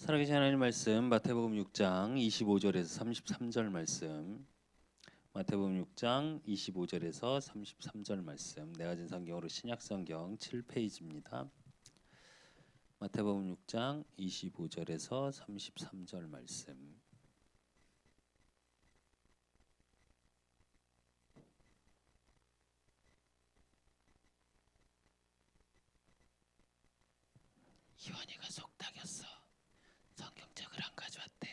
살아계신 하나님 말씀 마태복음 6장 25절에서 33절 말씀. 마태복음 6장 25절에서 33절 말씀. 내가 가진 성경으로 신약성경 7페이지입니다. 마태복음 6장 25절에서 33절 말씀. 희원이가 속닥였어. 성경책을 안 가져왔대.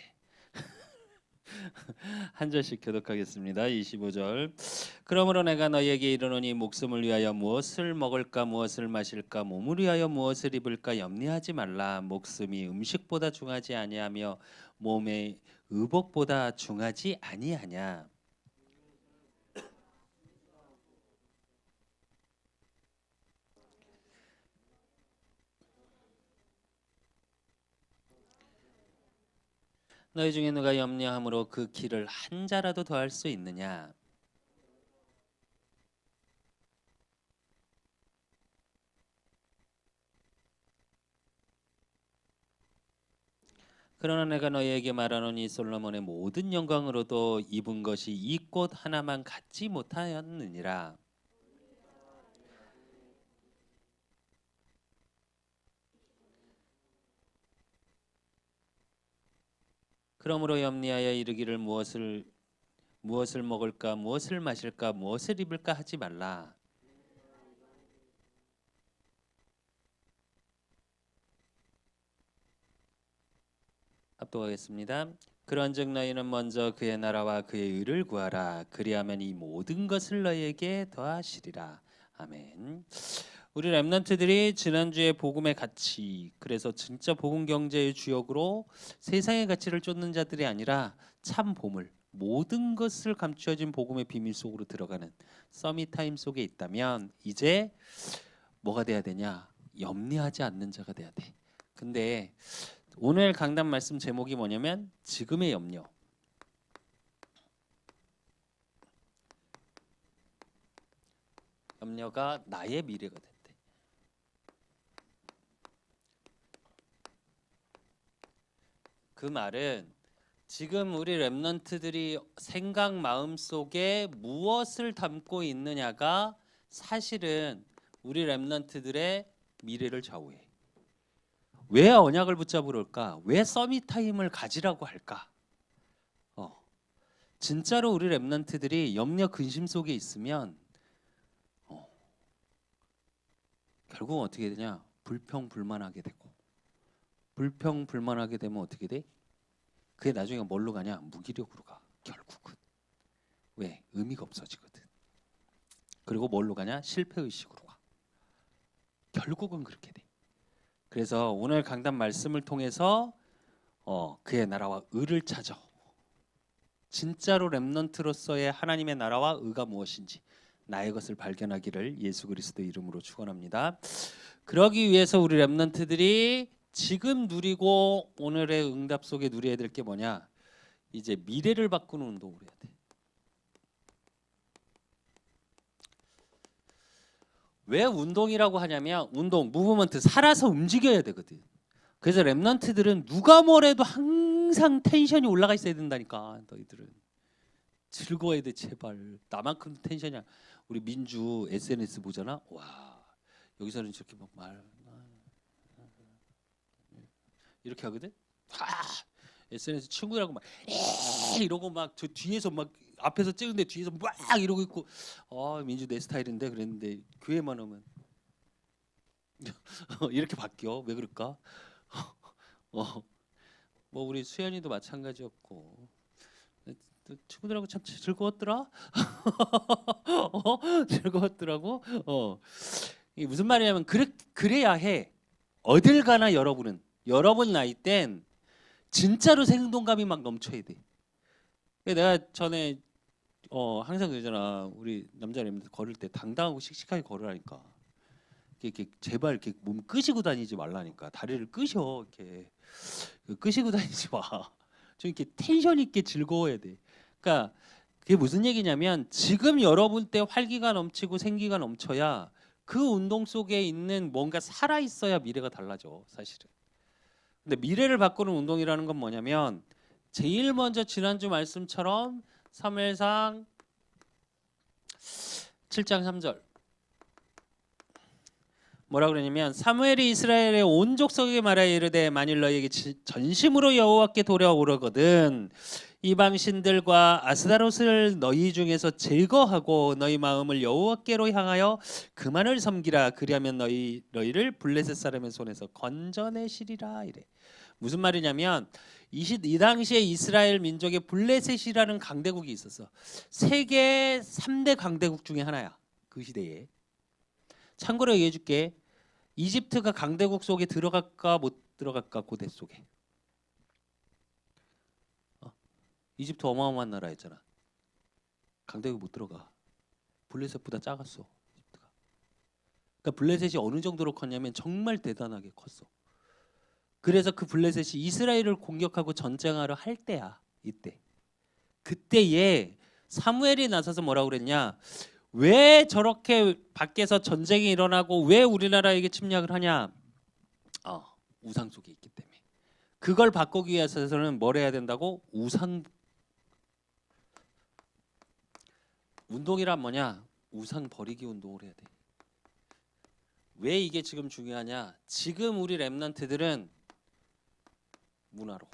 한 절씩 교독하겠습니다. 25절. 그러므로 내가 너희에게 이르노니 목숨을 위하여 무엇을 먹을까 무엇을 마실까 몸을 위하여 무엇을 입을까 염려하지 말라. 목숨이 음식보다 중하지 아니하며 몸의 의복보다 중하지 아니하냐. 너희 중에 누가 염려함으로 그 길을 한 자라도 더할 수 있느냐. 그러나 내가 너희에게 말하노니 솔로몬의 모든 영광으로도 입은 것이 이 꽃 하나만 갖지 못하였느니라. 그러므로 염려하여 이르기를 무엇을 먹을까 무엇을 마실까 무엇을 입을까 하지 말라. 합독하겠습니다. 그런즉 너희는 먼저 그의 나라와 그의 의를 구하라. 그리하면 이 모든 것을 너희에게 더하시리라. 아멘. 우리 렘넌트들이 지난주에 복음의 가치, 그래서 진짜 복음 경제의 주역으로 세상의 가치를 쫓는 자들이 아니라 참 보물, 모든 것을 감추어진 복음의 비밀 속으로 들어가는 서밋 타임 속에 있다면 이제 뭐가 돼야 되냐? 염려하지 않는 자가 돼야 돼. 근데 오늘 강단 말씀 제목이 뭐냐면 지금의 염려. 염려가 나의 미래가 된대. 그 말은 지금 우리 렘넌트들이 생각 마음 속에 무엇을 담고 있느냐가 사실은 우리 렘넌트들의 미래를 좌우해. 왜 언약을 붙잡으러 올까? 왜 서밋 타임을 가지라고 할까? 진짜로 우리 렘넌트들이 염려 근심 속에 있으면 결국 어떻게 되냐? 불평불만하게 되고 불평불만하게 되면 어떻게 돼? 그게 나중에 뭘로 가냐? 무기력으로 가. 결국은 왜? 의미가 없어지거든. 그리고 뭘로 가냐? 실패의식으로 가. 결국은 그렇게 돼. 그래서 오늘 강단 말씀을 통해서 그의 나라와 의를 찾아. 진짜로 렘넌트로서의 하나님의 나라와 의가 무엇인지 나의 것을 발견하기를 예수 그리스도 이름으로 축원합니다. 그러기 위해서 우리 렘넌트들이 지금 누리고 오늘의 응답 속에 누려야 될 게 뭐냐? 이제 미래를 바꾸는 운동을 해야 돼. 왜 운동이라고 하냐면 운동, 무브먼트, 살아서 움직여야 되거든. 그래서 렘넌트들은 누가 뭐래도 항상 텐션이 올라가 있어야 된다니까. 너희들은 즐거워야 돼 제발. 나만큼 텐션이야. 우리 민주 SNS 보잖아. 와 여기서는 저렇게 막 말 이렇게 하거든. SNS 친구들하고 막 이러고 막 저 뒤에서 막 앞에서 찍는데 뒤에서 막 이러고 있고 민주 내 스타일인데 그랬는데 교회만 오면 이렇게 바뀌어. 왜 그럴까? 어, 뭐 우리 수연이도 마찬가지였고 친구들하고 참 즐거웠더라. 즐거웠더라고. 이게 무슨 말이냐면 그래야 해. 어딜 가나 여러분 나이 땐 진짜로 생동감이 막 넘쳐야 돼. 내가 전에 항상 그러잖아. 우리 남자애들 걸을 때 당당하고 씩씩하게 걸으라니까. 이렇게 제발 이렇게 몸 끄시고 다니지 말라니까. 다리를 끄셔 이렇게. 끄시고 다니지 마. 좀 이렇게 텐션 있게 즐거워야 돼. 그러니까 그게 무슨 얘기냐면 지금 여러분 때 활기가 넘치고 생기가 넘쳐야 그 운동 속에 있는 뭔가 살아 있어야 미래가 달라져 사실은. 근데 미래를 바꾸는 운동이라는 건 뭐냐면 제일 먼저 지난주 말씀처럼 사무엘상 7장 3절 뭐라 그러냐면 사무엘이 이스라엘의 온 족속에게 말하여 이르되 만일 너희에게 전심으로 여호와께 돌아오려거든 이방 신들과 아스다롯을 너희 중에서 제거하고 너희 마음을 여호와께로 향하여 그만을 섬기라 그리하면 너희를 블레셋 사람의 손에서 건져내시리라 이래. 무슨 말이냐면 이 당시에 이스라엘 민족의 블레셋이라는 강대국이 있었어. 세계 3대 강대국 중에 하나야. 그 시대에. 참고로 얘기해 줄게. 이집트가 강대국 속에 들어갈까 못 들어갈까 고대 속에. 이집트 어마어마한 나라였잖아. 강대국 못 들어가. 블레셋보다 작았어. 이집트가. 그러니까 블레셋이 어느 정도로 컸냐면 정말 대단하게 컸어. 그래서 그 블레셋이 이스라엘을 공격하고 전쟁하러 할 때야. 이때. 그때에 사무엘이 나서서 뭐라고 그랬냐? 왜 저렇게 밖에서 전쟁이 일어나고 왜 우리나라에게 침략을 하냐? 우상 속에 있기 때문에. 그걸 바꾸기 위해서는 뭘 해야 된다고? 우상 운동이란 뭐냐? 우상 버리기 운동을 해야 돼. 왜 이게 지금 중요하냐? 지금 우리 렘넌트들은 문화로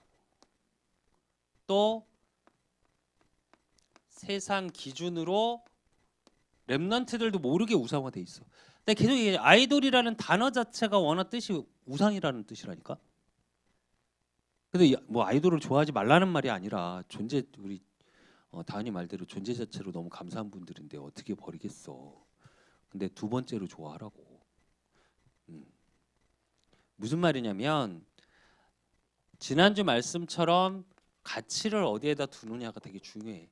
또 세상 기준으로 렘넌트들도 모르게 우상화돼 있어. 근데 계속 이게 아이돌이라는 단어 자체가 원어 뜻이 우상이라는 뜻이라니까. 근데 뭐 아이돌을 좋아하지 말라는 말이 아니라 우리 다은이 말대로 존재 자체로 너무 감사한 분들인데 어떻게 버리겠어. 근데 두 번째로 좋아하라고. 무슨 말이냐면 지난주 말씀처럼 가치를 어디에다 두느냐가 되게 중요해.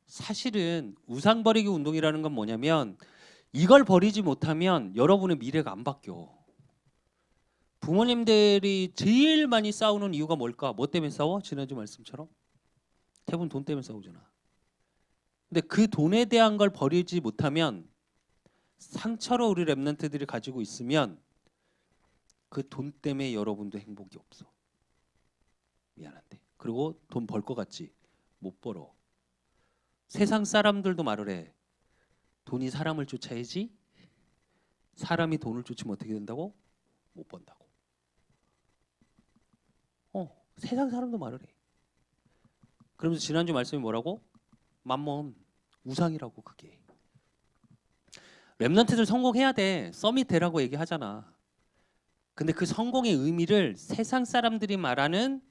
사실은 우상 버리기 운동이라는 건 뭐냐면 이걸 버리지 못하면 여러분의 미래가 안 바뀌어. 부모님들이 제일 많이 싸우는 이유가 뭘까? 뭐 때문에 싸워? 지난주 말씀처럼 대부분 돈 때문에 싸우잖아. 근데 그 돈에 대한 걸 버리지 못하면 상처로 우리 렘넌트들이 가지고 있으면 그 돈 때문에 여러분도 행복이 없어. 미안한데. 그리고 돈 벌 것 같지? 못 벌어. 세상 사람들도 말을 해. 돈이 사람을 쫓아야지. 사람이 돈을 쫓으면 어떻게 된다고? 못 번다고. 세상 사람도 말을 해. 그러면서 지난주 말씀이 뭐라고? 맘몬 우상이라고 그게. 렘넌트들 성공해야 돼. 서밋 되라고 얘기하잖아. 근데 그 성공의 의미를 세상 사람들이 말하는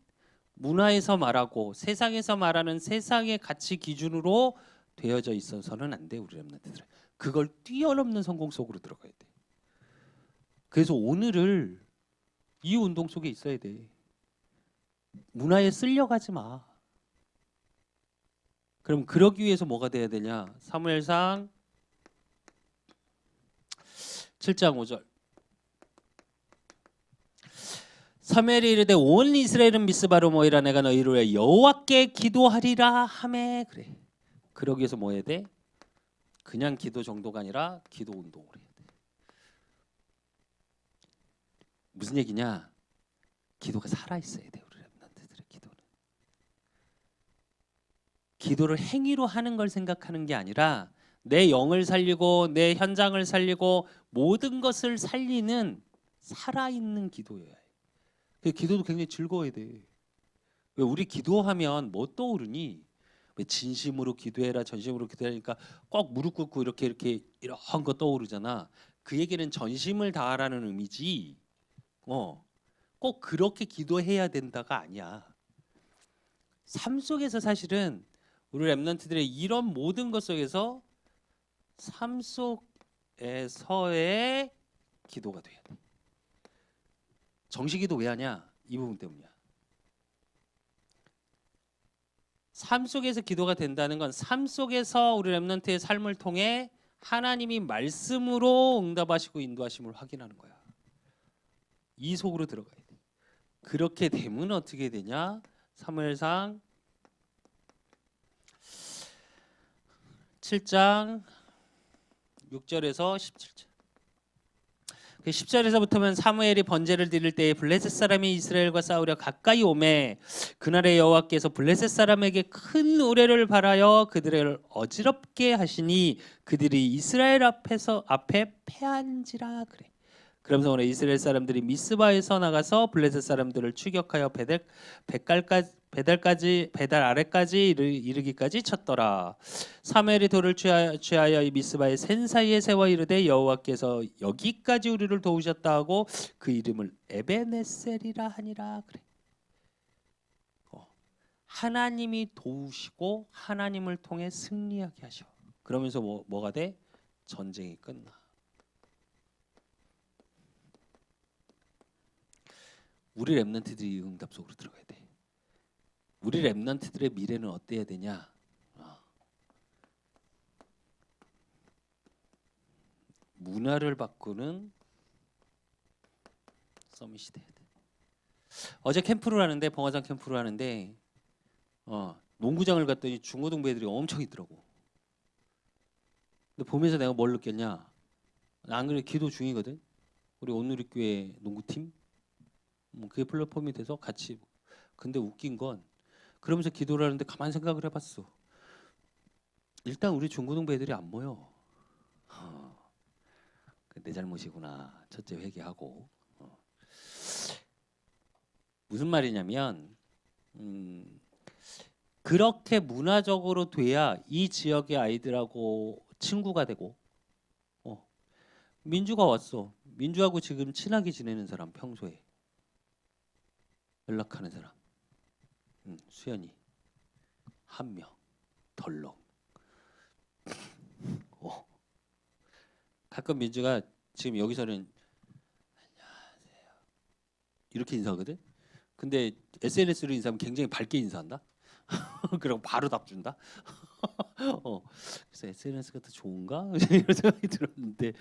문화에서 말하고 세상에서 말하는 세상의 가치 기준으로 되어져 있어서는 안 돼. 우리 렘넌트들은. 그걸 뛰어넘는 성공 속으로 들어가야 돼. 그래서 오늘을 이 운동 속에 있어야 돼. 문화에 쓸려가지 마. 그럼 그러기 위해서 뭐가 돼야 되냐? 사무엘상 7장 5절. 사무엘이 이르되 온 이스라엘은 미스바로 모이라 내가 너희를 위해 여호와께 기도하리라 하매 그래. 그러기 위해서 뭐 해야 돼? 그냥 기도 정도가 아니라 기도 운동을 해야 돼. 무슨 얘기냐? 기도가 살아 있어야 돼. 우리 렘넌트들의 기도는. 기도를 행위로 하는 걸 생각하는 게 아니라 내 영을 살리고 내 현장을 살리고 모든 것을 살리는 살아있는 기도여야 해. 기도도 굉장히 즐거워야 돼. 왜 우리 기도하면 뭐 떠오르니? 왜 진심으로 기도해라, 전심으로 기도하니까 꼭 무릎 꿇고 이런 거 떠오르잖아. 그 얘기는 전심을 다하라는 의미지. 꼭 그렇게 기도해야 된다가 아니야. 삶 속에서 사실은 우리 렘넌트들의 이런 모든 것 속에서 삶 속에서의 기도가 돼야 돼. 정식기도 왜 하냐? 이 부분 때문이야. 삶 속에서 기도가 된다는 건 삶 속에서 우리 렘넌트의 삶을 통해 하나님이 말씀으로 응답하시고 인도하심을 확인하는 거야. 이 속으로 들어가야 돼. 그렇게 되면 어떻게 되냐? 사무엘상 7장 6절에서 17절. 그 10절에서부터는 사무엘이 번제를 드릴 때에 블레셋 사람이 이스라엘과 싸우려 가까이 오매 그날의 여호와께서 블레셋 사람에게 큰 우레를 발하여 그들을 어지럽게 하시니 그들이 이스라엘 앞에 패한지라 그래. 그러면서 오늘 이스라엘 사람들이 미스바에서 나가서 블레셋 사람들을 추격하여 배달 아래까지 이르기까지 쳤더라. 사무엘이 돌을 취하여 이 미스바의 센 사이에 세워 이르되 여호와께서 여기까지 우리를 도우셨다 하고 그 이름을 에베네셀이라 하니라 그래. 하나님이 도우시고 하나님을 통해 승리하게 하셔. 그러면서 뭐가 돼? 전쟁이 끝나. 우리 렘넌트들이 응답 속으로 들어가야 돼. 우리 렘넌트들의 미래는 어때야 되냐? 문화를 바꾸는 서밋이 돼야 돼. 어제 캠프를 하는데 봉화산 캠프를 하는데 농구장을 갔더니 중고등부 애들이 엄청 있더라고. 근데 보면서 내가 뭘 느꼈냐? 안 그래 기도 중이거든. 우리 온누리교회 농구팀 그게 플랫폼이 돼서 같이. 근데 웃긴 건 그러면서 기도를 하는데 가만 생각을 해봤어. 일단 우리 중고등부 애들이 안 모여. 내 잘못이구나. 첫째 회개하고. 무슨 말이냐면 그렇게 문화적으로 돼야 이 지역의 아이들하고 친구가 되고. 민주가 왔어. 민주하고 지금 친하게 지내는 사람 평소에 연락하는 사람 수연이 한 명 덜렁. 가끔 민주가 지금 여기서는 안녕하세요 이렇게 인사하거든. 근데 SNS로 인사하면 굉장히 밝게 인사한다. 그리고 바로 답 준다. 그래서 SNS가 더 좋은가? 이런 생각이 들었는데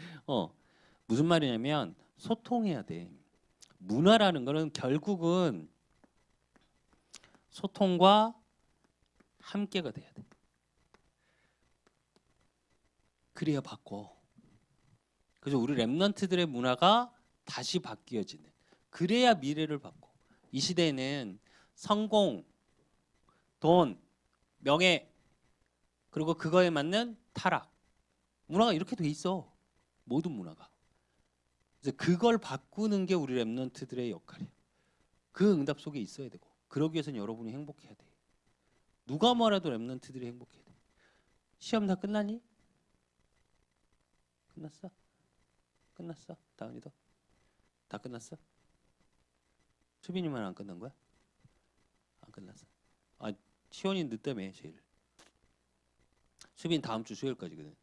무슨 말이냐면 소통해야 돼. 문화라는 거는 결국은 소통과 함께가 돼야 돼. 그래야 바꿔. 그래서 우리 렘넌트들의 문화가 다시 바뀌어지는. 그래야 미래를 바꿔. 이 시대에는 성공, 돈, 명예 그리고 그거에 맞는 타락 문화가 이렇게 돼 있어. 모든 문화가. 그래서 그걸 바꾸는 게 우리 렘넌트들의 역할이에요. 그 응답 속에 있어야 되고 그러기 위해서는 여러분이 행복해야 돼. 누가 뭐라도 렘넌트들이 행복해야 돼. 시험 다 끝나니? 끝났어? 끝났어? 다은이도? 다 끝났어? 수빈이만 안 끝난 거야? 안 끝났어. 시원이 늦다며 제일. 수빈 다음 주 수요일까지거든.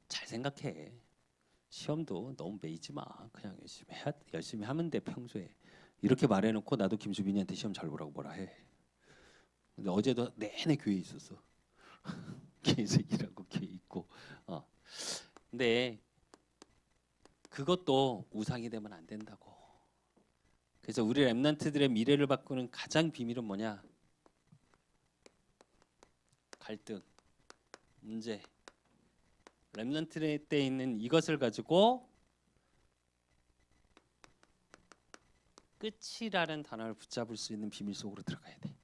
잘 생각해. 시험도 너무 매이지 마. 그냥 열심히 하면 돼. 평소에 이렇게 말해놓고 나도 김수빈이한테 시험 잘 보라고 뭐라 해. 근데 어제도 내내 교회에 있었어. 교회에서 일하고 교회 있고. 근데 그것도 우상이 되면 안 된다고. 그래서 우리 렘넌트들의 미래를 바꾸는 가장 비밀은 뭐냐? 갈등, 문제. 렘넌트 때 있는 이것을 가지고 끝이라는 단어를 붙잡을 수 있는 비밀 속으로 들어가야 돼.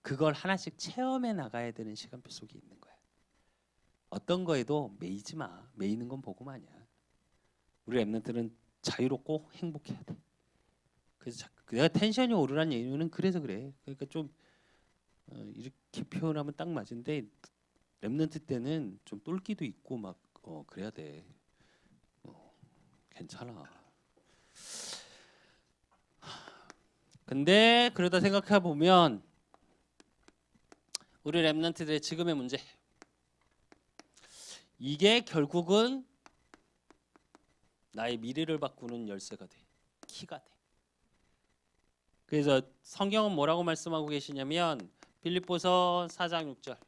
그걸 하나씩 체험해 나가야 되는 시간표 속에 있는 거야. 어떤 거에도 매이지 마. 매이는 건 복음 아니야. 우리 렘넌트는 자유롭고 행복해야 돼. 그래서 내가 텐션이 오르란 이유는 그래서 그래. 그러니까 좀 이렇게 표현하면 딱 맞은데 렘넌트 때는 좀 똘끼도 있고 막 그래야 돼. 괜찮아. 근데 그러다 생각해 보면 우리 렘넌트들의 지금의 문제 이게 결국은 나의 미래를 바꾸는 열쇠가 돼. 키가 돼. 그래서 성경은 뭐라고 말씀하고 계시냐면 빌립보서 4장 6절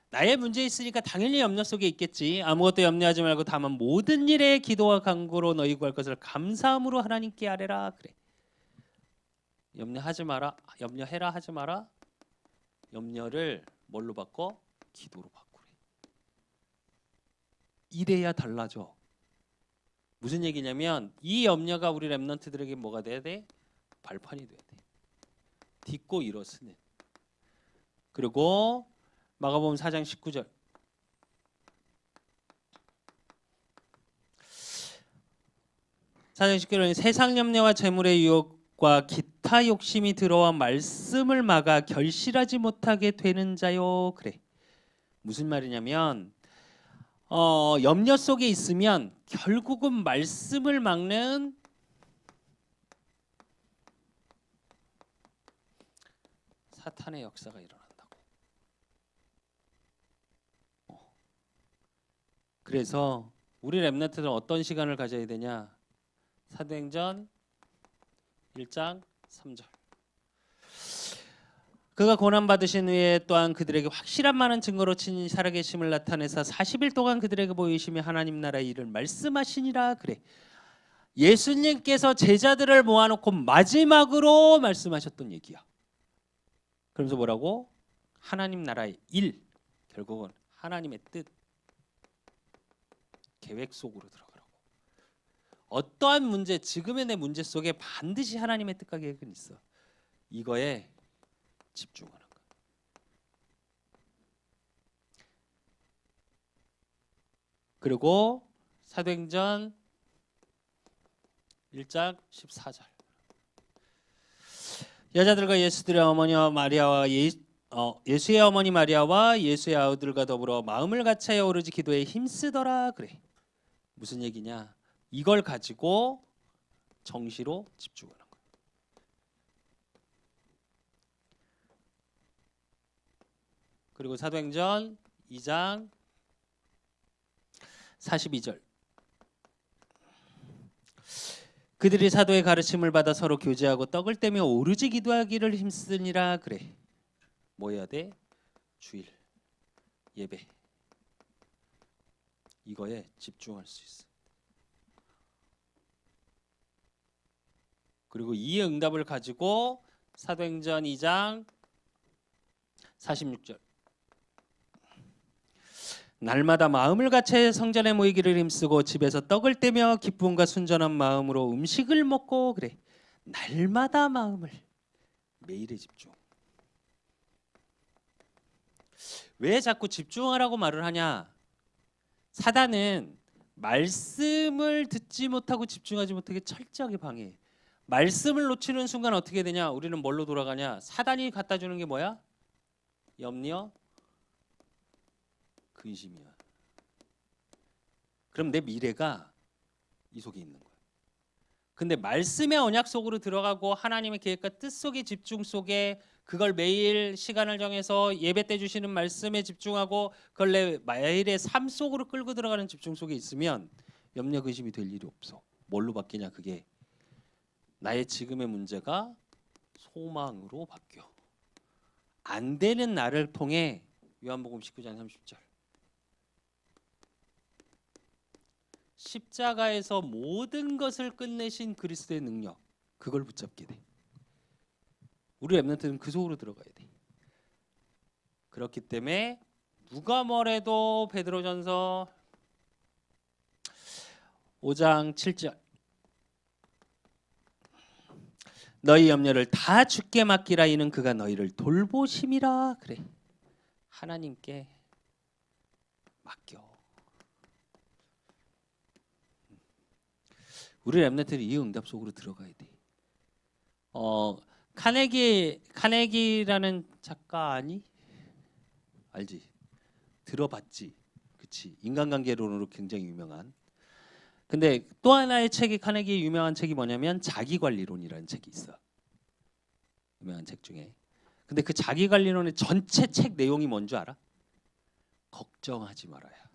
나의 문제 있으니까 당연히 염려 속에 있겠지. 아무것도 염려하지 말고 다만 모든 일에 기도와 간구로 너희 구할 것을 감사함으로 하나님께 아뢰라 그래. 염려하지 마라. 염려해라 하지 마라. 염려를 뭘로 바꿔? 기도로 바꾸래. 이래야 달라져. 무슨 얘기냐면 이 염려가 우리 렘넌트들에게 뭐가 돼야 돼? 발판이 돼야 돼. 딛고 일어서는. 그리고 마가복음 4장 19절. 사장 19절에 세상 염려와 재물의 유혹과 기타 욕심이 들어와 말씀을 막아 결실하지 못하게 되는 자요. 그래. 무슨 말이냐면 염려 속에 있으면 결국은 말씀을 막는 사탄의 역사가 일어난다고. 그래서 우리 렘넌트들은 어떤 시간을 가져야 되냐? 사도행전 1장 3절. 그가 고난 받으신 후에 또한 그들에게 확실한 많은 증거로 친히 살아계심을 나타내사 40일 동안 그들에게 보이시며 하나님 나라의 일을 말씀하시니라. 그래. 예수님께서 제자들을 모아놓고 마지막으로 말씀하셨던 얘기야. 그러면서 뭐라고? 하나님 나라의 일, 결국은 하나님의 뜻, 계획 속으로 들어가라고. 어떠한 문제, 지금의 내 문제 속에 반드시 하나님의 뜻과 계획은 있어. 이거에 집중하는 거야. 그리고 사도행전 1장 14절. 여자들과 예수들의 어머니와 마리아와 예수의 어머니 마리아와 예수의 아우들과 더불어 마음을 같이하여 오로지 기도에 힘쓰더라. 그래. 무슨 얘기냐? 이걸 가지고 정시로 집중하는 거야. 그리고 사도행전 2장 42절. 그들이 사도의 가르침을 받아 서로 교제하고 떡을 떼며 오르지 기도하기를 힘쓰니라. 그래. 뭐 해야 돼? 주일, 예배. 이거에 집중할 수 있어. 그리고 이 응답을 가지고 사도행전 2장 46절. 날마다 마음을 같이 성전에 모이기를 힘쓰고 집에서 떡을 떼며 기쁨과 순전한 마음으로 음식을 먹고. 그래. 날마다 마음을, 매일의 집중. 왜 자꾸 집중하라고 말을 하냐? 사단은 말씀을 듣지 못하고 집중하지 못하게 철저하게 방해해. 말씀을 놓치는 순간 어떻게 되냐? 우리는 뭘로 돌아가냐? 사단이 갖다 주는 게 뭐야? 염려, 근심이야. 그럼 내 미래가 이 속에 있는 거야. 근데 말씀의 언약 속으로 들어가고 하나님의 계획과 뜻 속의 집중 속에 그걸 매일 시간을 정해서 예배 때 주시는 말씀에 집중하고 그걸 내 매일의 삶 속으로 끌고 들어가는 집중 속에 있으면 염려 근심이 될 일이 없어. 뭘로 바뀌냐? 그게 나의 지금의 문제가 소망으로 바뀌어. 안 되는 나를 통해 요한복음 19장 30절. 십자가에서 모든 것을 끝내신 그리스도의 능력, 그걸 붙잡게 돼. 우리 렘넌트는 그 속으로 들어가야 돼. 그렇기 때문에 누가 뭐래도 베드로전서 5장 7절. 너희 염려를 다 주께 맡기라. 이는 그가 너희를 돌보심이라. 그래. 하나님께 맡겨. 우리 렘넌트는 이 응답 속으로 들어가야 돼. 카네기라는 작가 아니? 알지? 들어봤지? 그치? 인간관계론으로 굉장히 유명한. 근데 또 하나의 책이 카네기의 유명한 책이 뭐냐면 자기관리론이라는 책이 있어. 유명한 책 중에. 근데 그 자기관리론의 전체 책 내용이 뭔 줄 알아? 걱정하지 말아야.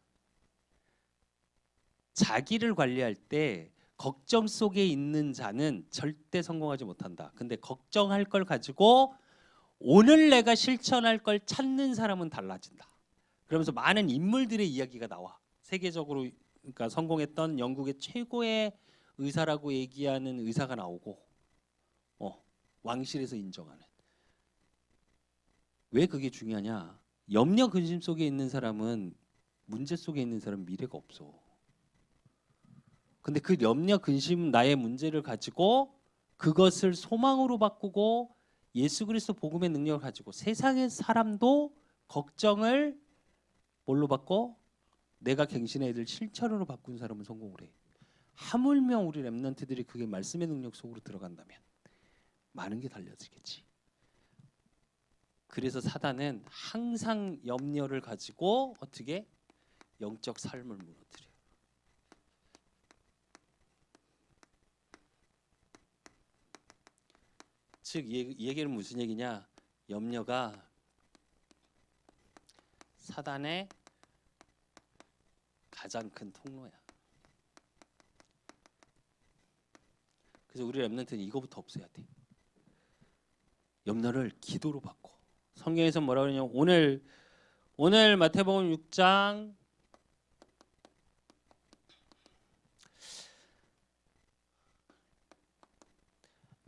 자기를 관리할 때 걱정 속에 있는 자는 절대 성공하지 못한다. 근데 걱정할 걸 가지고 오늘 내가 실천할 걸 찾는 사람은 달라진다. 그러면서 많은 인물들의 이야기가 나와. 세계적으로 그러니까 성공했던 영국의 최고의 의사라고 얘기하는 의사가 나오고 왕실에서 인정하는. 왜 그게 중요하냐? 염려 근심 속에 있는 사람은 문제 속에 있는 사람은 미래가 없어. 근데 그 염려 근심 나의 문제를 가지고 그것을 소망으로 바꾸고 예수 그리스도 복음의 능력을 가지고 세상의 사람도 걱정을 뭘로 바꿔? 내가 갱신해야 될 실천으로 바꾼 사람은 성공을 해. 하물며 우리 렘넌트들이 그게 말씀의 능력 속으로 들어간다면 많은 게 달라지겠지. 그래서 사단은 항상 염려를 가지고 어떻게 영적 삶을 무너뜨려. 즉 이 얘기는 무슨 얘기냐? 염려가 사단의 가장 큰 통로야. 그래서 우리 렘넌트는 이거부터 없애야 돼. 염려를 기도로 바꿔. 성경에서 뭐라 그러냐면 오늘 마태복음 6장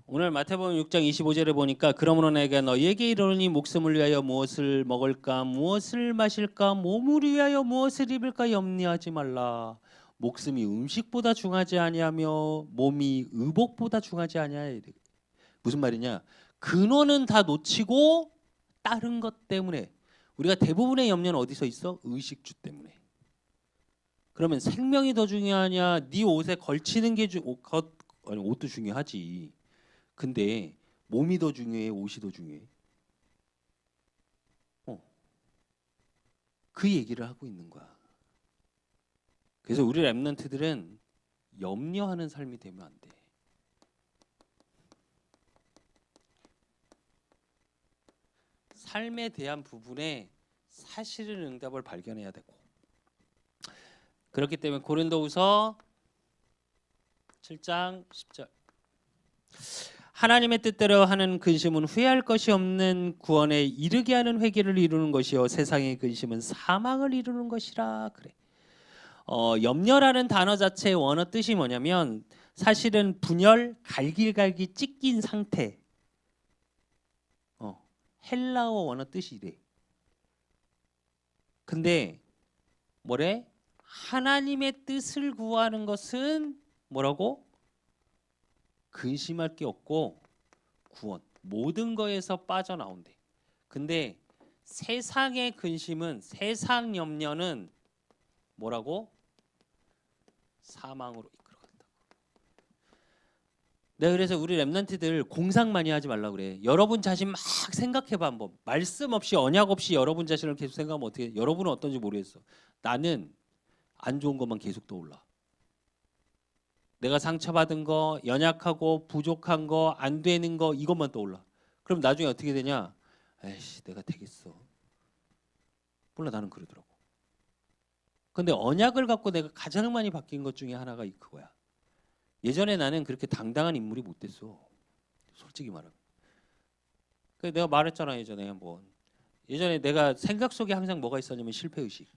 오늘 마태복음 6장 25절에 보니까 그러므로 내가 너희에게 이르노니 목숨을 위하여 무엇을 먹을까 무엇을 마실까 몸을 위하여 무엇을 입을까 염려하지 말라. 목숨이 음식보다 중하지 아니하며 몸이 의복보다 중하지 아니하여. 무슨 말이냐? 근원은 다 놓치고 다른 것 때문에 우리가 대부분의 염려는 어디서 있어? 의식주 때문에. 그러면 생명이 더 중요하냐? 네 옷에 걸치는 게 아니 옷도 중요하지. 근데 몸이 더 중요해, 옷이 더 중요해? 그 얘기를 하고 있는 거야. 그래서 우리 렘넌트들은 염려하는 삶이 되면 안 돼. 삶에 대한 부분에 사실을 응답을 발견해야 되고 그렇기 때문에 고린도후서 7장 10절 하나님의 뜻대로 하는 근심은 후회할 것이 없는 구원에 이르게 하는 회개를 이루는 것이요 세상의 근심은 사망을 이루는 것이라 그래. 염려라는 단어 자체의 원어 뜻이 뭐냐면 사실은 분열, 갈길갈기 찢긴 상태. 헬라어 원어 뜻이 이래. 근데 뭐래? 하나님의 뜻을 구하는 것은 뭐라고? 근심할 게 없고 구원. 모든 거에서 빠져나온대. 근데 세상의 근심은 세상 염려는 뭐라고? 사망으로 이끌어간다. 내가 그래서 우리 렘넌트들 공상 많이 하지 말라 그래. 여러분 자신 막 생각해봐 한번. 말씀 없이 언약 없이 여러분 자신을 계속 생각하면 어떻게? 여러분은 어떤지 모르겠어. 나는 안 좋은 것만 계속 떠올라. 내가 상처받은 거, 연약하고 부족한 거, 안 되는 거 이것만 떠올라. 그럼 나중에 어떻게 되냐? 에이씨, 내가 되겠어. 몰라 나는 그러더라고. 근데 언약을 갖고 내가 가장 많이 바뀐 것 중에 하나가 그거야. 예전에 나는 그렇게 당당한 인물이 못 됐어. 솔직히 말하면. 그 내가 말했잖아 예전에 예전에 내가 생각 속에 항상 뭐가 있었냐면 실패 의식.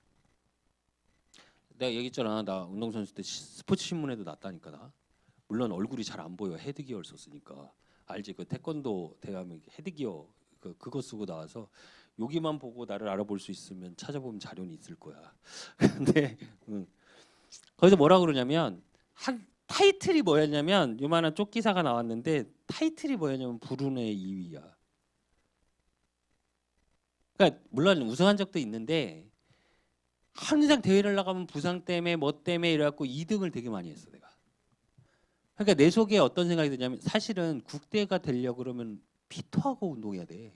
내가 얘기했잖아 나 운동선수 때 스포츠 신문에도 났다니까 나. 물론 얼굴이 잘 안 보여 헤드기어를 썼으니까 알지 그 태권도 대하면 헤드기어 그거 쓰고 나와서 여기만 보고 나를 알아볼 수 있으면 찾아보면 자료는 있을 거야. 근데 거기서 뭐라 그러냐면 타이틀이 뭐였냐면 요만한 쪽기사가 나왔는데 타이틀이 뭐였냐면 불운의 2위야. 그러니까 물론 우승한 적도 있는데 항상 대회를 나가면 부상 때문에 뭐 때문에 이래갖고 2등을 되게 많이 했어 내가. 그러니까 내 속에 어떤 생각이 드냐면 사실은 국대가 되려고 그러면 피터하고 운동해야 돼.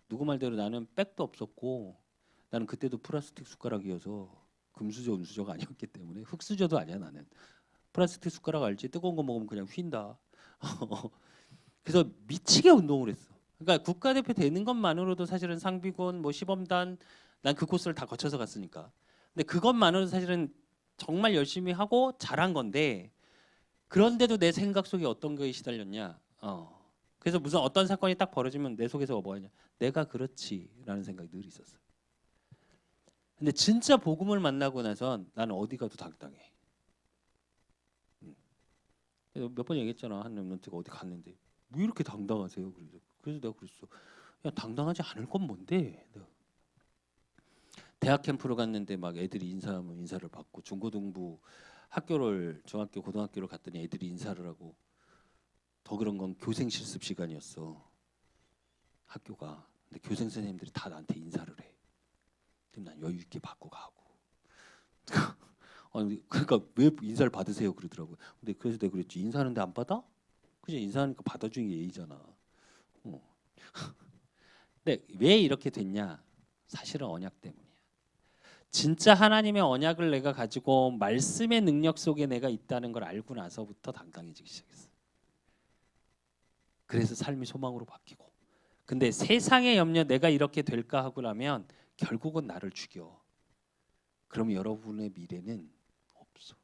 누구 말대로 나는 백도 없었고 나는 그때도 플라스틱 숟가락이어서 금수저 은수저가 아니었기 때문에 흙수저도 아니야 나는. 플라스틱 숟가락 알지? 뜨거운 거 먹으면 그냥 휜다. 그래서 미치게 운동을 했어. 그러니까 국가대표 되는 것만으로도 사실은 상비군 뭐 시범단 난 그 코스를 다 거쳐서 갔으니까. 근데 그것만으로도 사실은 정말 열심히 하고 잘한 건데 그런데도 내 생각 속에 어떤 거에 시달렸냐? 그래서 무슨 어떤 사건이 딱 벌어지면 내 속에서 뭐하냐? 내가 그렇지라는 생각이 늘 있었어. 근데 진짜 복음을 만나고 나선 나는 어디 가도 당당해. 몇 번 얘기했잖아 한 렘넌트가 어디 갔는데 왜 이렇게 당당하세요? 그래서 내가 그랬어. 야 당당하지 않을 건 뭔데? 대학 캠프를 갔는데 막 애들이 인사하면 인사를 받고 중고등부 학교를 중학교 고등학교를 갔더니 애들이 인사를 하고 더 그런 건 교생 실습 시간이었어. 학교가. 근데 교생 선생님들이 다 나한테 인사를 해. 그럼 난 여유 있게 받고 가고. 아니 그러니까 왜 인사를 받으세요 그러더라고요. 근데 그래서 내가 그랬지 인사하는데 안 받아? 그냥 인사하니까 받아주는 게 예의잖아. 어. 근데 왜 이렇게 됐냐? 사실은 언약 때문이야. 진짜 하나님의 언약을 내가 가지고 말씀의 능력 속에 내가 있다는 걸 알고 나서부터 당당해지기 시작했어. 그래서 삶이 소망으로 바뀌고. 근데 세상의 염려 내가 이렇게 될까 하고 나면 결국은 나를 죽여. 그럼 여러분의 미래는 없어.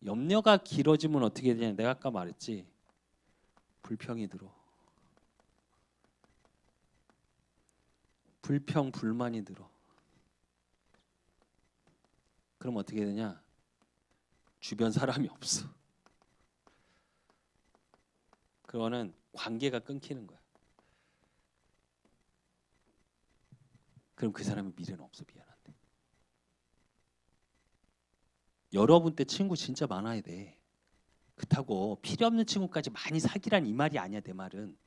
염려가 길어지면 어떻게 되냐? 내가 아까 말했지. 불평이 들어. 불평, 불만이 들어. 그럼 어떻게 되냐? 주변 사람이 없어. 그거는 관계가 끊기는 거야. 그럼 그 사람의 미래는 없어. 미안한데. 여러분 때 친구 진짜 많아야 돼. 그렇다고 필요 없는 친구까지 많이 사귀란 이 말이 아니야. 내 말은.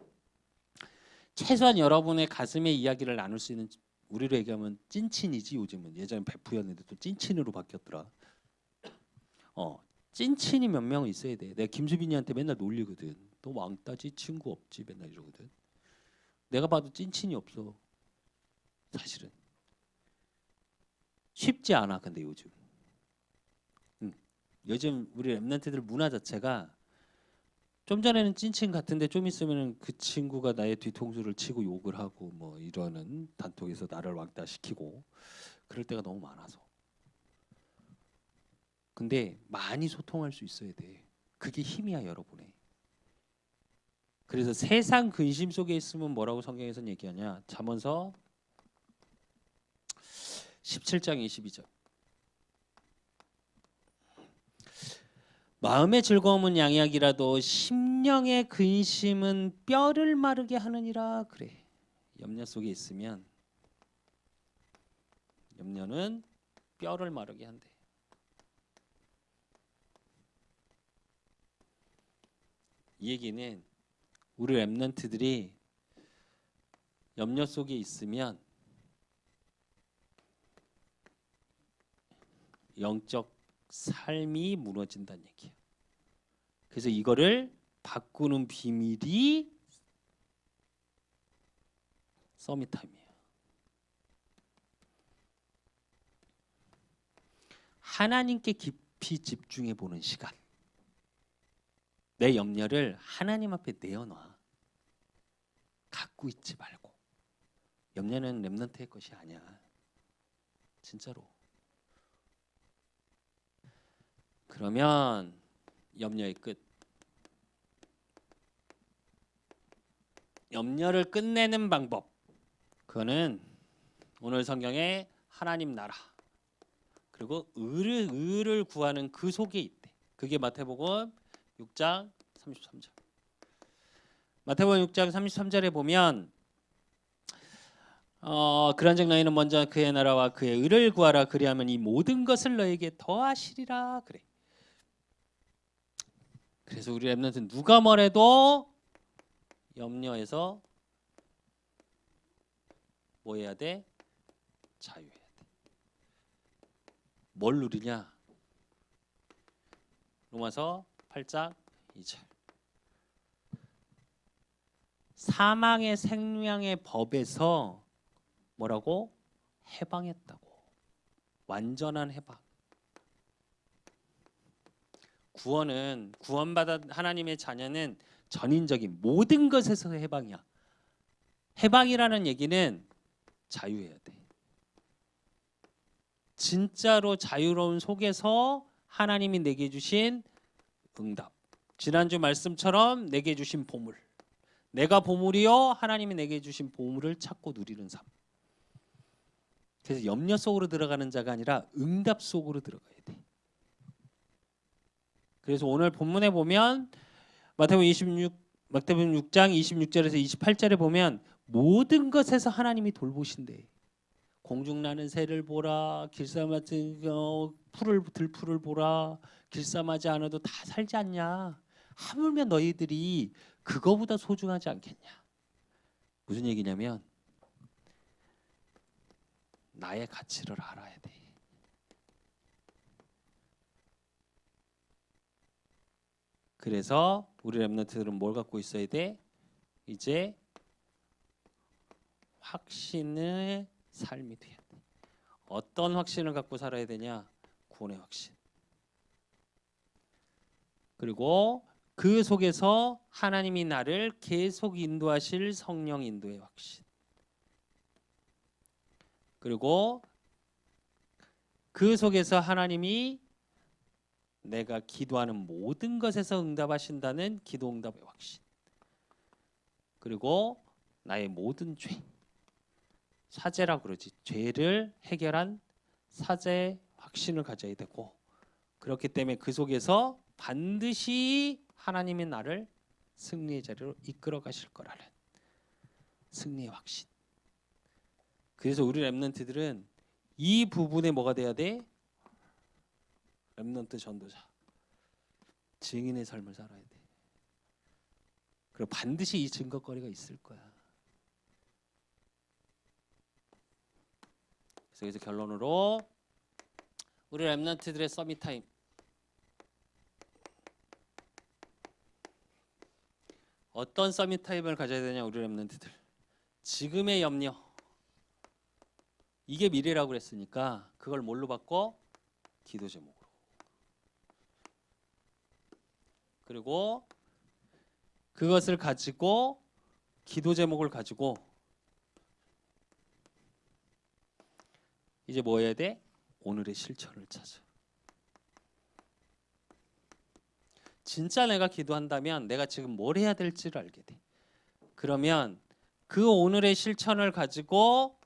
최소한 여러분의 가슴의 이야기를 나눌 수 있는 우리로 얘기하면 찐친이지 요즘은. 예전에 베프였는데 또 찐친으로 바뀌었더라. 찐친이 몇 명 있어야 돼. 내가 김수빈이한테 맨날 놀리거든. 너 왕따지 친구 없지 맨날 이러거든. 내가 봐도 찐친이 없어. 사실은. 쉽지 않아 근데 요즘. 요즘 우리 랩런트들 문화 자체가 좀 전에는 찐친 같은데 좀 있으면 그 친구가 나의 뒤통수를 치고 욕을 하고 뭐 이러는 단톡에서 나를 왕따시키고 그럴 때가 너무 많아서. 근데 많이 소통할 수 있어야 돼. 그게 힘이야 여러분의. 그래서 세상 근심 속에 있으면 뭐라고 성경에서는 얘기하냐? 잠언서 17장 22절. 마음의 즐거움은 양약이라도 심령의 근심은 뼈를 마르게 하느니라. 그래. 염려 속에 있으면 염려는 뼈를 마르게 한대. 이 얘기는 우리 랩런트들이 염려 속에 있으면 영적 삶이 무너진다는 얘기야. 그래서 이거를 바꾸는 비밀이 서밋타임이에요. 하나님께 깊이 집중해 보는 시간. 내 염려를 하나님 앞에 내어놔. 갖고 있지 말고. 염려는 랩런트의 것이 아니야. 진짜로. 그러면 염려의 끝. 염려를 끝내는 방법. 그거는 오늘 성경에 하나님 나라 그리고 의를 구하는 그 속에 있대. 그게 마태복음 6장 33절. 마태복음 6장 33절에 보면 그런즉 너희는 먼저 그의 나라와 그의 의를 구하라. 그리하면 이 모든 것을 너에게 더하시리라. 그래. 그래서 우리 랩런트는 누가 뭐래도 염려에서 뭐 해야 돼? 자유해야 돼. 뭘 누리냐? 로마서 8장 2절. 사망의 생명의 법에서 뭐라고? 해방했다고. 완전한 해방. 구원은 구원받은 하나님의 자녀는 전인적인 모든 것에서 해방이야. 해방이라는 얘기는 자유해야 돼. 진짜로 자유로운 속에서 하나님이 내게 주신 응답. 지난주 말씀처럼 내게 주신 보물. 내가 보물이요 하나님이 내게 주신 보물을 찾고 누리는 삶. 그래서 염려 속으로 들어가는 자가 아니라 응답 속으로 들어가야 돼. 그래서 오늘 본문에 보면 마태복음 6장 26절에서 28절에 보면 모든 것에서 하나님이 돌보신대. 공중 나는 새를 보라, 길쌈같은 들풀을 보라. 길쌈하지 않아도 다 살지 않냐. 하물며 너희들이 그거보다 소중하지 않겠냐. 무슨 얘기냐면 나의 가치를 알아야 돼. 그래서 우리 랩런트들은 뭘 갖고 있어야 돼? 이제 확신의 삶이 돼야 돼. 어떤 확신을 갖고 살아야 되냐? 구원의 확신. 그리고 그 속에서 하나님이 나를 계속 인도하실 성령 인도의 확신. 그리고 그 속에서 하나님이 내가 기도하는 모든 것에서 응답하신다는 기도 응답의 확신. 그리고 나의 모든 죄, 사죄라고 그러지. 죄를 해결한 사죄 확신을 가져야 되고, 그렇기 때문에 그 속에서 반드시 하나님이 나를 승리의 자리로 이끌어 가실 거라는 승리의 확신. 그래서 우리 랩런트들은 이 부분에 뭐가 돼야 돼? 랩런트 전도자, 증인의 삶을 살아야 돼. 그리고 반드시 이 증거거리가 있을 거야. 그래서 여기서 결론으로 우리 랩런트들의 서밋 타임. 어떤 서밋 타임을 가져야 되냐 우리 랩런트들. 지금의 염려. 이게 미래라고 그랬으니까 그걸 뭘로 바꿔? 기도 제목으로. 그리고 그것을 가지고 기도 제목을 가지고 이제 뭐 해야 돼? 오늘의 실천을 찾아. 진짜 내가 기도한다면 내가 지금 뭘 해야 될지를 알게 돼. 그러면 그 오늘의 실천을 가지고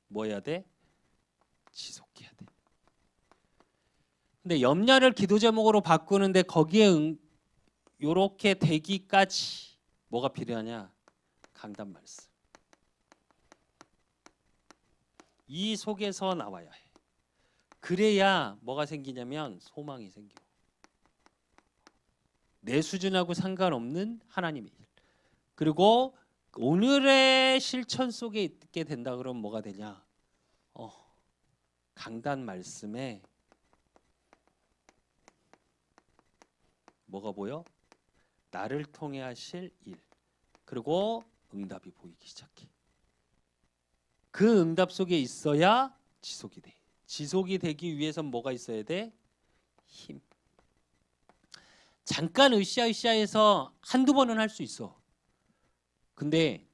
뭐 해야 돼? 지속해야 돼. 근데 염려를 기도 제목으로 바꾸는데 거기에 요렇게 되기까지 뭐가 필요하냐? 강단 말씀. 이 속에서 나와야 해. 그래야 뭐가 생기냐면 소망이 생겨. 내 수준하고 상관없는 하나님의 일. 그리고 오늘의 실천 속에 있게 된다 그러면 뭐가 되냐? 강단 말씀에 뭐가 보여? 나를 통해 하실 일. 그리고 응답이 보이기 시작해. 그 응답 속에 있어야 지속이 돼. 지속이 되기 위해선 뭐가 있어야 돼? 힘. 잠깐 으쌰으쌰해서 한두 번은 할 수 있어. 근데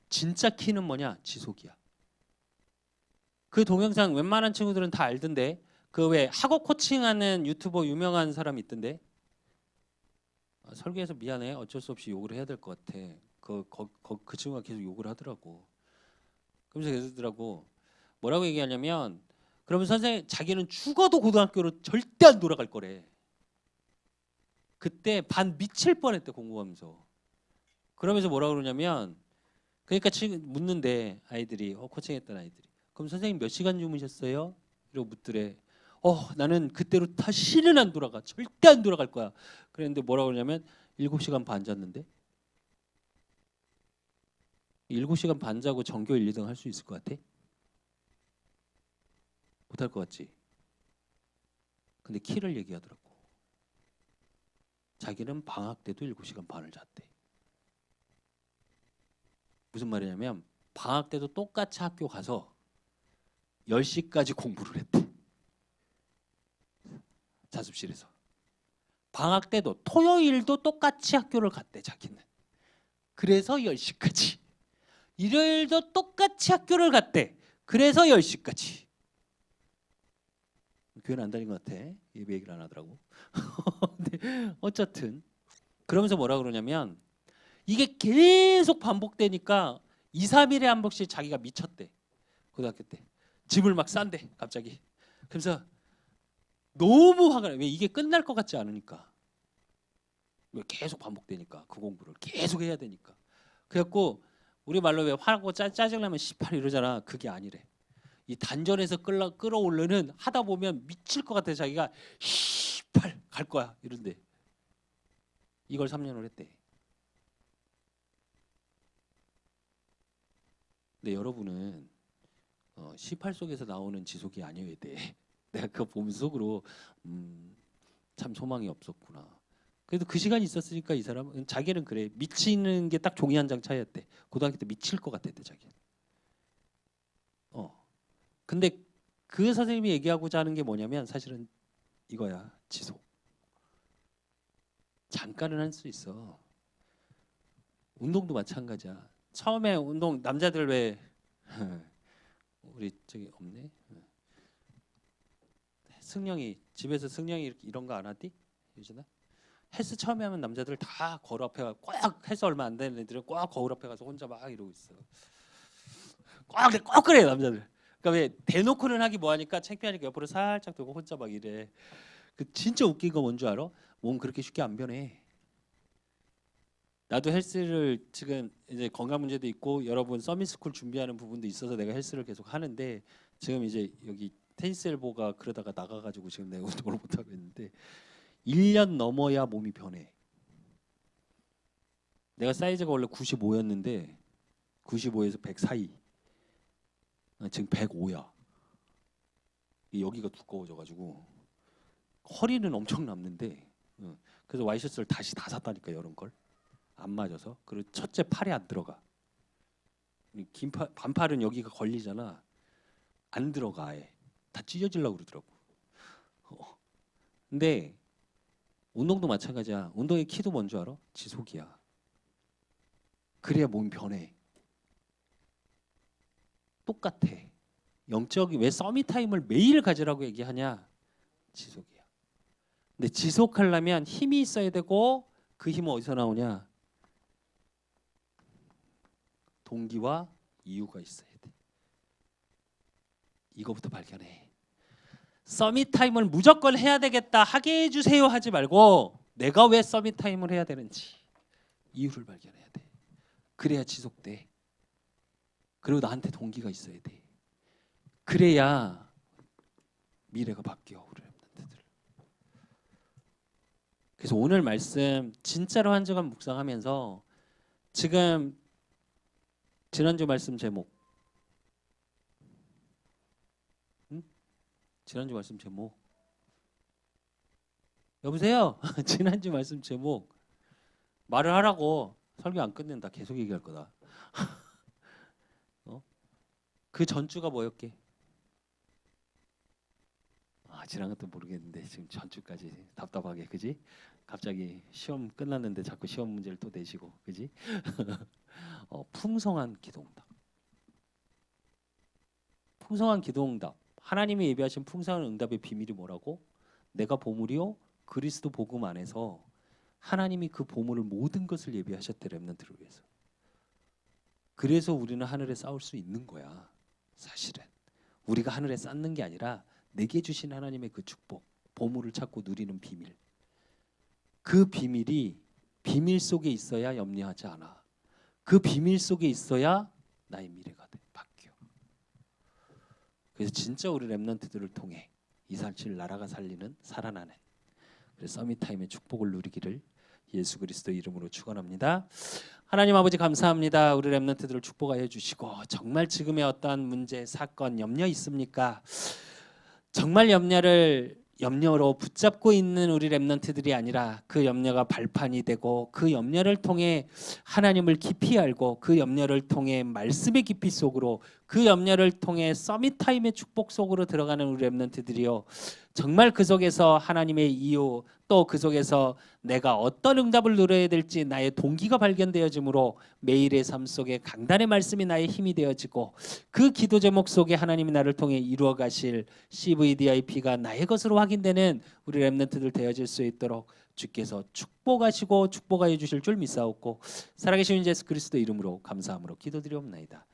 진짜 키는 뭐냐? 지속이야. 그 동영상 웬만한 친구들은 다 알던데, 그 왜 학업 코칭하는 유튜버 유명한 사람 있던데, 설계해서 미안해, 어쩔 수 없이 욕을 해야 될 것 같아. 그 친구가 계속 욕을 하더라고. 그러면서 그러더라고. 뭐라고 얘기하냐면, 그러면 선생님 자기는 죽어도 고등학교로 절대 안 돌아갈 거래. 그때 반 미칠 뻔했대 공부하면서. 그러면서 뭐라고 그러냐면, 그러니까 묻는데 아이들이, 코칭했던 아이들이, 그럼 선생님 몇 시간 주무셨어요? 이러고 묻더래. 나는 그때로 다시는 안 돌아가. 절대 안 돌아갈 거야. 그랬는데 뭐라고 그러냐면 7시간 반 잤는데. 7시간 반 자고 전교 1, 2등 할 수 있을 것 같아? 못할 것 같지? 근데 키를 얘기하더라고. 자기는 방학 때도 7시간 반을 잤대. 무슨 말이냐면 방학 때도 똑같이 학교 가서 10시까지 공부를 했대. 자습실에서. 방학 때도 토요일도 똑같이 학교를 갔대 자기는. 그래서 10시까지. 일요일도 똑같이 학교를 갔대. 그래서 10시까지. 교회는 안 다닌 것 같아. 예배 얘기를 안 하더라고. 근데 어쨌든 그러면서 뭐라 그러냐면 이게 계속 반복되니까 2, 3일에 한 번씩 자기가 미쳤대. 고등학교 때. 집을 막 싼대 갑자기. 그래서 너무 화가 나. 왜 이게 끝날 것 같지 않으니까. 왜 계속 반복되니까 그 공부를 계속 해야 되니까. 그래갖고 우리 말로 왜 화나고 짜증나면 18 이러잖아. 그게 아니래. 이 단전에서 끌어올르는 하다 보면 미칠 것 같아. 자기가 18 갈 거야 이런데 이걸 3년을 했대. 근데 여러분은 18 속에서 나오는 지속이 아니어야 돼. 내가 그거 보면 속으로 참 소망이 없었구나. 그래도 그 시간이 있었으니까 이 사람은 자기는 그래. 미치는 게 딱 종이 한 장 차이였대. 고등학교 때 미칠 것 같았대 자기는. 근데 그 선생님이 얘기하고자 하는 게 뭐냐면 사실은 이거야. 지속. 잠깐은 할 수 있어. 운동도 마찬가지야. 처음에 운동 남자들 왜 우리 저기 없네. 승령이 집에서 승령이 이런 거 안 하디? 유진아? 헬스 처음에 하면 남자들 다 거울 앞에 가서 꽉 헬스 얼마 안 되는 애들은 꽉 거울 앞에 가서 혼자 막 이러고 있어. 꼭 그래 남자들. 그러니까 왜 대놓고는 하기 뭐하니까 창피하니까 옆으로 살짝 두고 혼자 막 이래. 그 진짜 웃긴 거 뭔 줄 알아? 몸 그렇게 쉽게 안 변해. 나도 헬스를 지금 이제 건강 문제도 있고 여러분 서밋스쿨 준비하는 부분도 있어서 내가 헬스를 계속 하는데 지금 이제 여기 테니스 엘보가 그러다가 나가가지고 지금 내가 운동을 못 하고 있는데 1년 넘어야 몸이 변해. 내가 사이즈가 원래 95였는데 95에서 100 사이. 지금 105야. 여기가 두꺼워져가지고 허리는 엄청 남는데 그래서 와이셔츠를 다시 다 샀다니까 여름 걸. 안 맞아서. 그리고 첫째 팔이 안 들어가. 긴 반팔은 여기가 걸리잖아. 안 들어가 아예. 다 찢어지려고 그러더라고. 근데 운동도 마찬가지야. 운동의 키도 뭔 줄 알아? 지속이야. 그래야 몸이 변해. 똑같아. 영적이 왜 서밋 타임을 매일 가지라고 얘기하냐? 지속이야. 근데 지속하려면 힘이 있어야 되고 그 힘은 어디서 나오냐? 동기와 이유가 있어야 돼. 이거부터 발견해. 서밋 타임을 무조건 해야 되겠다 하게 해주세요 하지 말고 내가 왜 서밋 타임을 해야 되는지 이유를 발견해야 돼. 그래야 지속돼. 그리고 나한테 동기가 있어야 돼. 그래야 미래가 바뀌어 우리 랩런트들. 그래서 오늘 말씀 진짜로 한 주간 묵상하면서 지금 지난주 말씀 제목 지난주 말씀 제목 여보세요? 지난주 말씀 제목 말을 하라고. 설교 안 끝낸다. 계속 얘기할 거다. 그 전주가 뭐였게? 지난 것도 모르겠는데 지금 전주까지 답답하게 그지? 갑자기 시험 끝났는데 자꾸 시험 문제를 또 내시고 그지? 풍성한 기도응답. 풍성한 기도응답. 하나님이 예비하신 풍성한 응답의 비밀이 뭐라고? 내가 보물이요 그리스도 복음 안에서 하나님이 그 보물을 모든 것을 예비하셨대 렘넌트를 위해서. 그래서 우리는 하늘에 싸울 수 있는 거야. 사실은 우리가 하늘에 쌓는 게 아니라 내게 주신 하나님의 그 축복, 보물을 찾고 누리는 비밀. 그 비밀이 비밀 속에 있어야 염려하지 않아. 그 비밀 속에 있어야 나의 미래가 바뀌어. 그래서 진짜 우리 렘넌트들을 통해 247 나라가 살리는 살아나는 그래서 서밋타임의 축복을 누리기를 예수 그리스도 이름으로 축원합니다. 하나님 아버지 감사합니다. 우리 렘넌트들을 축복하여 주시고 정말 지금의 어떠한 문제, 사건, 염려 있습니까? 정말 염려로 붙잡고 있는 우리 렘넌트들이 아니라 그 염려가 발판이 되고 그 염려를 통해 하나님을 깊이 알고 그 염려를 통해 말씀의 깊이 속으로 그 염려를 통해 서밋 타임의 축복 속으로 들어가는 우리 렘넌트들이요. 정말 그 속에서 하나님의 이유 또 그 속에서 내가 어떤 응답을 누려야 될지 나의 동기가 발견되어지므로 매일의 삶 속에 강단의 말씀이 나의 힘이 되어지고 그 기도 제목 속에 하나님이 나를 통해 이루어 가실 CVDIP가 나의 것으로 확인되는 우리 렘넌트들 되어질 수 있도록 주께서 축복하시고 축복하여 주실 줄 믿사옵고 살아계신 예수 그리스도 이름으로 감사함으로 기도드리옵나이다.